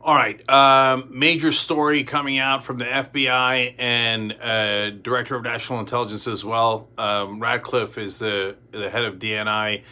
All right. Major story coming out from the FBI and Director of National Intelligence as well. Radcliffe is the head of DNI,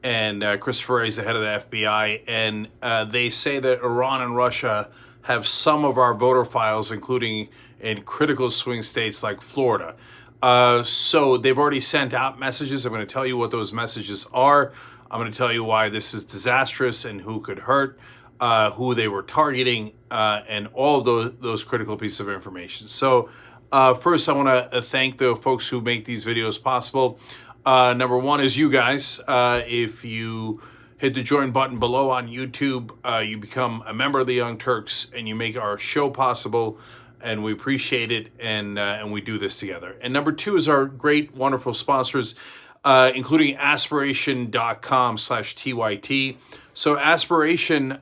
and Christopher is the head of the FBI. And they say that Iran and Russia have some of our voter files, including in critical swing states like Florida. So they've already sent out messages. I'm going to tell you what those messages are. I'm going to tell you why this is disastrous and who could hurt, who they were targeting, and all of those critical pieces of information. So first, I want to thank the folks who make these videos possible. Number one is you guys. If you hit the join button below on YouTube, you become a member of the Young Turks, and you make our show possible. And we appreciate it, and we do this together. And number two is our great, wonderful sponsors, including aspiration.com/TYT. So Aspiration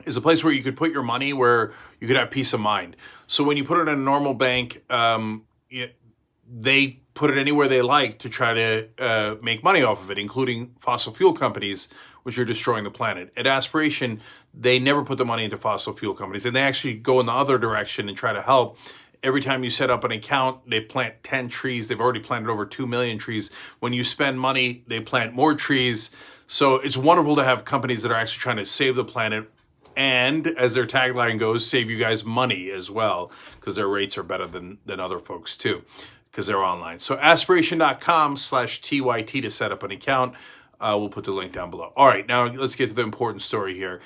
is a place where you could put your money, where you could have peace of mind. So when you put it in a normal bank, they put it anywhere they like to try to make money off of it, including fossil fuel companies, which are destroying the planet. At Aspiration, they never put the money into fossil fuel companies, and they actually go in the other direction and try to help. Every time you set up an account, they plant 10 trees. They've already planted over 2 million trees. When you spend money, they plant more trees. So it's wonderful to have companies that are actually trying to save the planet, and as their tagline goes, save you guys money as well, because their rates are better than other folks too, because they're online. So aspiration.com/TYT to set up an account. We'll put the link down below. All right, now let's get to the important story here.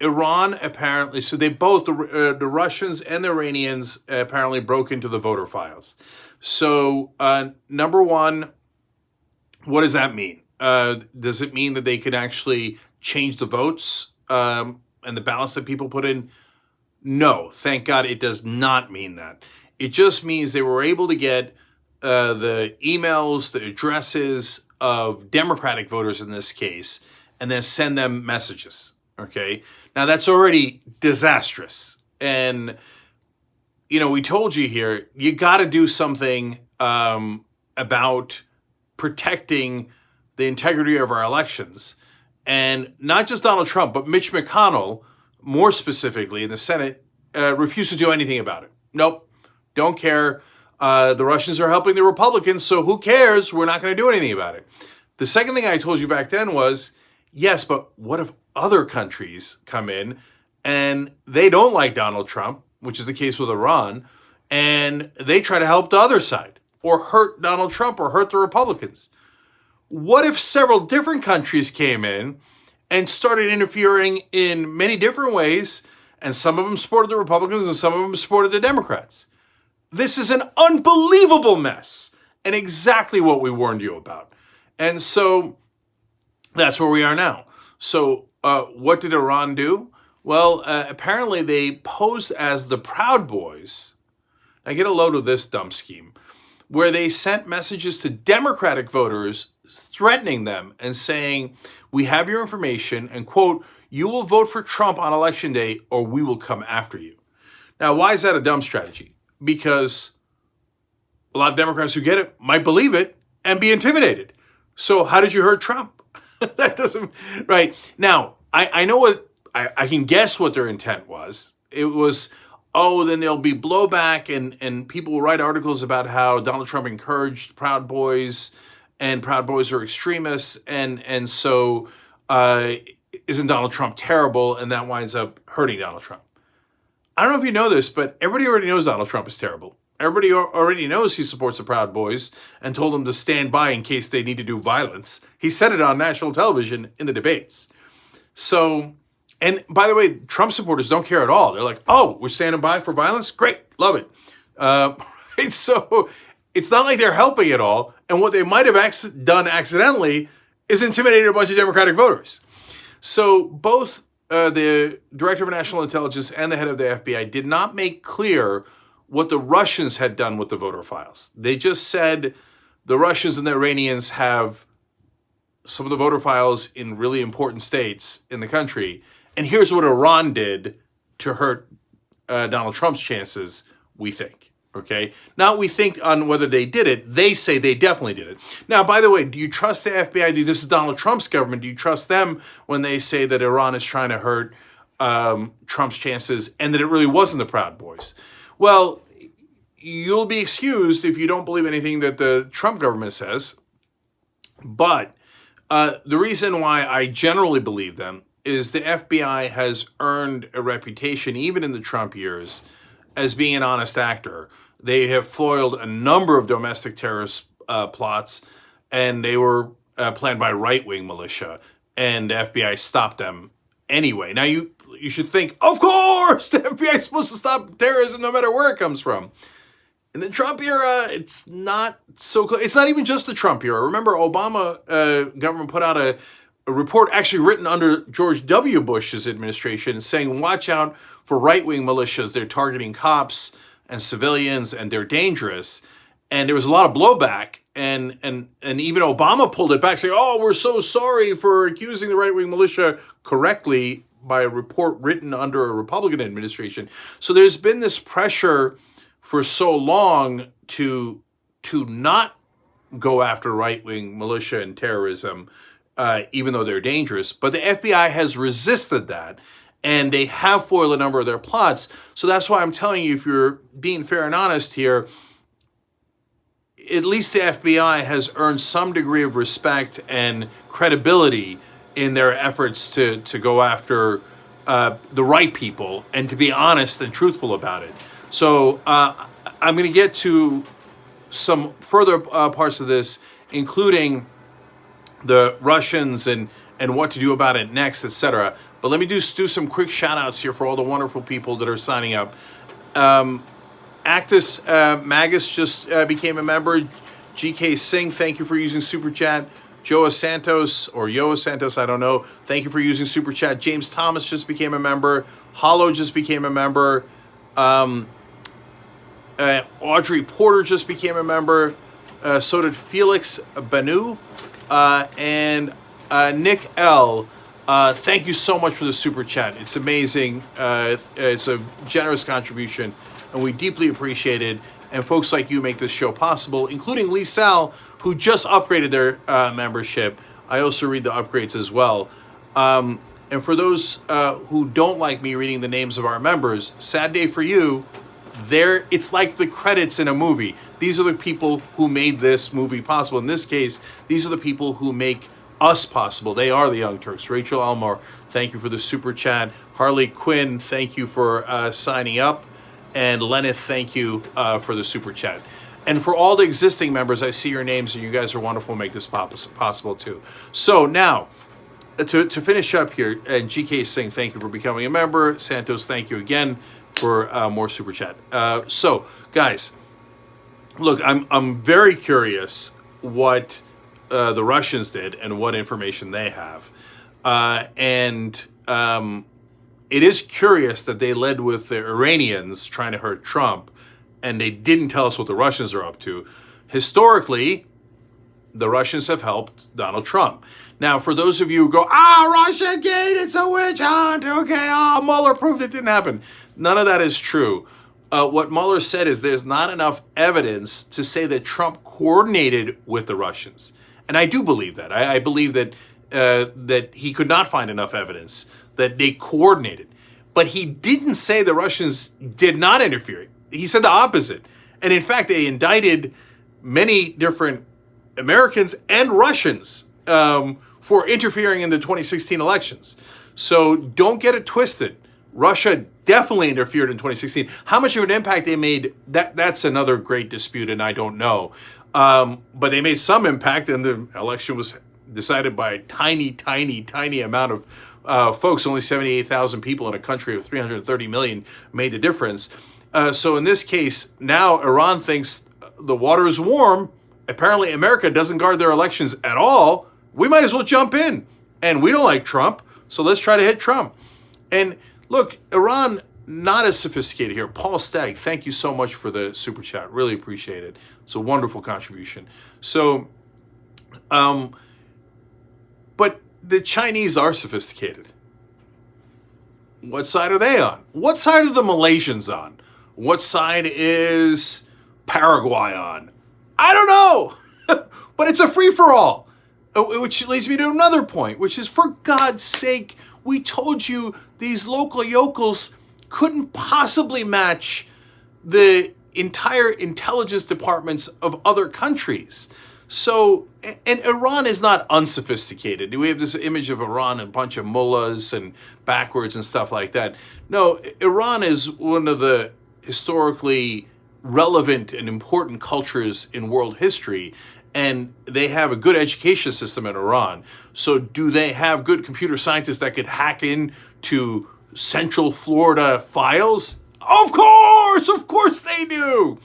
Iran apparently, so they both, the Russians and the Iranians apparently broke into the voter files. So number one, what does that mean? Does it mean that they could actually change the votes and the ballots that people put in? No, thank God it does not mean that. It just means they were able to get the emails, the addresses of Democratic voters in this case, and then send them messages, okay? Now, that's already disastrous. And, you know, we told you here, you got to do something about protecting the integrity of our elections. And not just Donald Trump, but Mitch McConnell, more specifically in the Senate, refused to do anything about it. Nope, don't care. The Russians are helping the Republicans, so who cares? We're not going to do anything about it. The second thing I told you back then was, yes, but what if other countries come in and they don't like Donald Trump, which is the case with Iran, and they try to help the other side or hurt Donald Trump or hurt the Republicans? What if several different countries came in and started interfering in many different ways, and some of them supported the Republicans and some of them supported the Democrats? This is an unbelievable mess, and exactly what we warned you about. And so that's where we are now. So what did Iran do? Well, apparently they posed as the Proud Boys. Now get a load of this dumb scheme, where they sent messages to Democratic voters threatening them and saying, we have your information, and quote, you will vote for Trump on election day or we will come after you. Now, why is that a dumb strategy? Because a lot of Democrats who get it might believe it and be intimidated. So how did you hurt Trump? That doesn't, right? Now, I know what, I can guess what their intent was. It was, oh, then there'll be blowback, and people will write articles about how Donald Trump encouraged Proud Boys, and Proud Boys are extremists, and so isn't Donald Trump terrible, and that winds up hurting Donald Trump. I don't know if you know this, but everybody already knows Donald Trump is terrible. Everybody already knows he supports the Proud Boys and told them to stand by in case they need to do violence. He said it on national television in the debates. So, and by the way, Trump supporters don't care at all. They're like, oh, we're standing by for violence? Great, love it. Right? So it's not like they're helping at all. And what they might have done accidentally is intimidated a bunch of Democratic voters. So both the Director of National Intelligence and the head of the FBI did not make clear what the Russians had done with the voter files. They just said the Russians and the Iranians have some of the voter files in really important states in the country, and here's what Iran did to hurt Donald Trump's chances, we think. Okay. Now we think on whether they did it. They say they definitely did it. Now, by the way, do you trust the FBI? This is Donald Trump's government. Do you trust them when they say that Iran is trying to hurt Trump's chances and that it really wasn't the Proud Boys? Well, you'll be excused if you don't believe anything that the Trump government says. But the reason why I generally believe them is the FBI has earned a reputation, even in the Trump years, as being an honest actor. They have foiled a number of domestic terrorist plots, and they were planned by right-wing militia, and the FBI stopped them anyway. Now, you should think, of course, the FBI is supposed to stop terrorism no matter where it comes from. In the Trump era, it's not so close. It's not even just the Trump era. Remember, Obama government put out a report actually written under George W. Bush's administration saying, watch out for right-wing militias. They're targeting cops and civilians, and they're dangerous. And there was a lot of blowback, and even Obama pulled it back, saying, oh, we're so sorry for accusing the right-wing militia correctly by a report written under a Republican administration. So there's been this pressure for so long to not go after right-wing militia and terrorism, even though they're dangerous. But the FBI has resisted that, and they have foiled a number of their plots. So that's why I'm telling you, if you're being fair and honest here, at least the FBI has earned some degree of respect and credibility in their efforts to go after the right people and to be honest and truthful about it. So I'm going to get to some further parts of this, including the Russians and what to do about it next, etc. But let me do some quick shout outs here for all the wonderful people that are signing up. Actus Magus just became a member. GK Singh, thank you for using Super Chat. Joa Santos, or Yoa Santos, I don't know. Thank you for using Super Chat. James Thomas just became a member. Hollow just became a member. Audrey Porter just became a member. So did Felix Banu. And Nick L. Thank you so much for the Super Chat. It's amazing. It's a generous contribution, and we deeply appreciate it. And folks like you make this show possible, including Lee Sal, who just upgraded their membership. I also read the upgrades as well. And for those who don't like me reading the names of our members, sad day for you. It's like the credits in a movie. These are the people who made this movie possible. In this case, these are the people who make us possible. They are the Young Turks. Rachel Elmore, thank you for the Super Chat. Harley Quinn, thank you for signing up. And Lenneth, thank you for the Super Chat. And for all the existing members, I see your names, and you guys are wonderful. Make this possible too. So now, to finish up here, and GK Singh, thank you for becoming a member. Santos, thank you again for more Super Chat. So, guys, look, I'm very curious what the Russians did and what information they have. It is curious that they led with the Iranians trying to hurt Trump, and they didn't tell us what the Russians are up to. Historically, the Russians have helped Donald Trump. Now, for those of you who go, Russia Gate, it's a witch hunt, okay, Mueller proved it didn't happen. None of that is true. What Mueller said is there's not enough evidence to say that Trump coordinated with the Russians. And I do believe that. I believe that that he could not find enough evidence that they coordinated. But he didn't say the Russians did not interfere. He said the opposite. And in fact, they indicted many different Americans and Russians for interfering in the 2016 elections. So don't get it twisted. Russia definitely interfered in 2016. How much of an impact they made, that's another great dispute, and I don't know. But they made some impact, and the election was decided by a tiny, tiny, tiny amount of folks. Only 78,000 people in a country of 330 million made the difference. So in this case, now Iran thinks the water is warm. Apparently America doesn't guard their elections at all. We might as well jump in. And we don't like Trump, so let's try to hit Trump. And look, Iran, not as sophisticated here. Paul Stagg, thank you so much for the Super Chat. Really appreciate it. It's a wonderful contribution. So, but the Chinese are sophisticated. What side are they on? What side are the Malaysians on? What side is Paraguay on? I don't know. But it's a free-for-all. Which leads me to another point, which is, for God's sake, we told you these local yokels couldn't possibly match the entire intelligence departments of other countries. So, and Iran is not unsophisticated. We have this image of Iran, a bunch of mullahs and backwards and stuff like that. No, Iran is one of the historically relevant and important cultures in world history. And they have a good education system in Iran. So do they have good computer scientists that could hack into Central Florida files? Of course they do.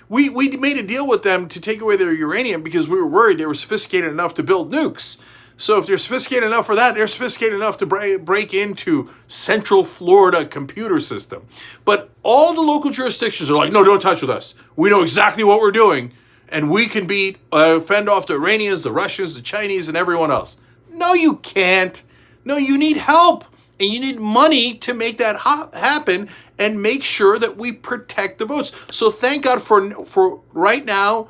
We made a deal with them to take away their uranium because we were worried they were sophisticated enough to build nukes. So if they're sophisticated enough for that, they're sophisticated enough to break into Central Florida computer system. But all the local jurisdictions are like, no, don't touch with us. We know exactly what we're doing. And we can fend off the Iranians, the Russians, the Chinese, and everyone else. No, you can't. No, you need help. And you need money to make that happen and make sure that we protect the votes. So thank God for right now,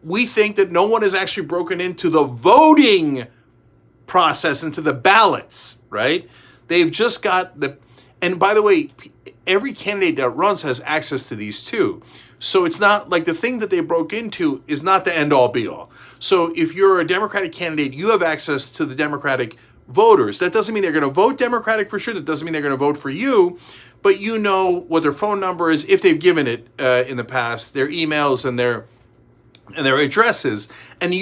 we think that no one has actually broken into the voting process, into the ballots, right? They've just got and by the way, every candidate that runs has access to these too. So it's not like the thing that they broke into is not the end all be all. So if you're a Democratic candidate, you have access to the Democratic voters. That doesn't mean they're going to vote Democratic for sure. That doesn't mean they're going to vote for you, but you know what their phone number is if they've given it in the past, their emails and their addresses, and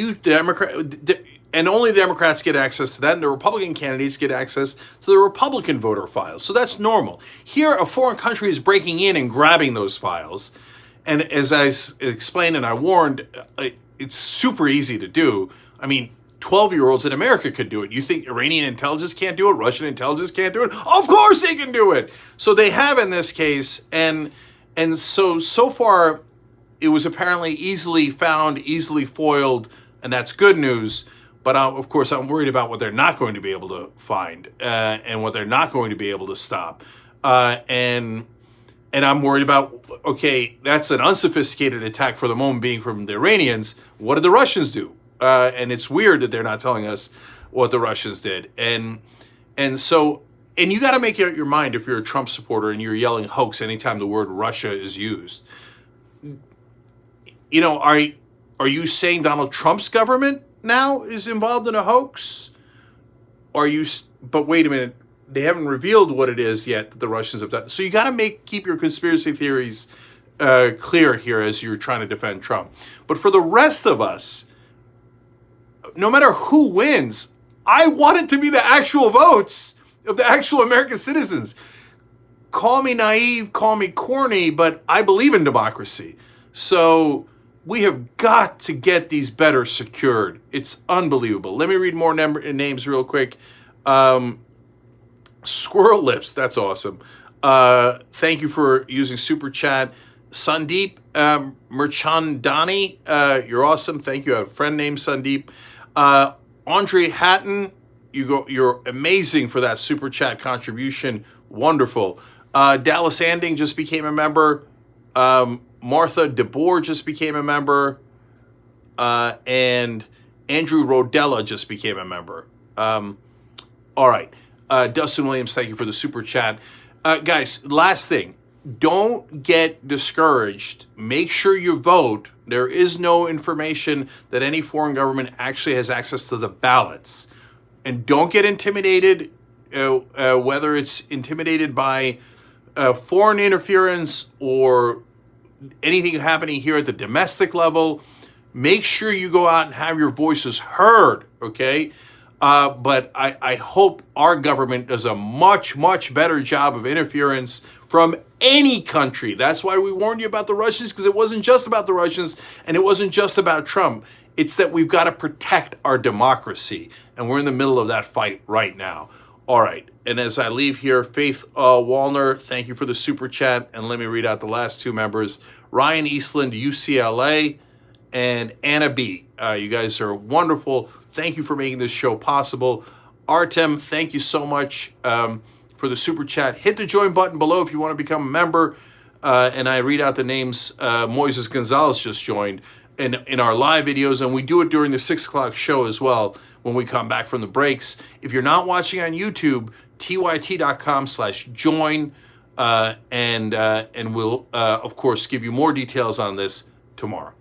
and only Democrats get access to that, and the Republican candidates get access to the Republican voter files. So that's normal. Here, a foreign country is breaking in and grabbing those files. And as I explained and I warned, it's super easy to do. I mean, 12-year-olds in America could do it. You think Iranian intelligence can't do it? Russian intelligence can't do it? Of course they can do it. So they have in this case. And so far, it was apparently easily found, easily foiled, and that's good news. But of course, I'm worried about what they're not going to be able to find and what they're not going to be able to stop. And I'm worried about, okay, that's an unsophisticated attack for the moment being from the Iranians. What did the Russians do? And it's weird that they're not telling us what the Russians did. And you got to make up your mind if you're a Trump supporter and you're yelling hoax anytime the word Russia is used. You know, are you saying Donald Trump's government now is involved in a hoax? But wait a minute. They haven't revealed what it is yet that the Russians have done. So you got to keep your conspiracy theories clear here as you're trying to defend Trump. But for the rest of us, no matter who wins, I want it to be the actual votes of the actual American citizens. Call me naive, call me corny, but I believe in democracy. So we have got to get these better secured. It's unbelievable. Let me read more names real quick. Squirrel Lips, that's awesome. Thank you for using Super Chat. Sandeep Merchandani, you're awesome. Thank you. I have a friend named Sandeep. Andre Hatton, you're amazing for that Super Chat contribution. Wonderful. Dallas Anding just became a member. Martha DeBoer just became a member. And Andrew Rodella just became a member. All right. Dustin Williams, thank you for the super chat. Guys, last thing. Don't get discouraged. Make sure you vote. There is no information that any foreign government actually has access to the ballots. And don't get intimidated, whether it's intimidated by foreign interference or anything happening here at the domestic level. Make sure you go out and have your voices heard, okay? But I hope our government does a much, much better job of interference from any country. That's why we warned you about the Russians, because it wasn't just about the Russians and it wasn't just about Trump. It's that we've got to protect our democracy, and we're in the middle of that fight right now. All right, and as I leave here, Faith Wallner, thank you for the super chat, and let me read out the last two members. Ryan Eastland, UCLA, and Anna B. You guys are wonderful. Thank you for making this show possible. Artem, thank you so much for the super chat. Hit the join button below if you want to become a member. and I read out the names. Moises Gonzalez just joined in our live videos, and we do it during the 6 o'clock show as well when we come back from the breaks. If you're not watching on YouTube, tyt.com/join, and we'll, of course, give you more details on this tomorrow.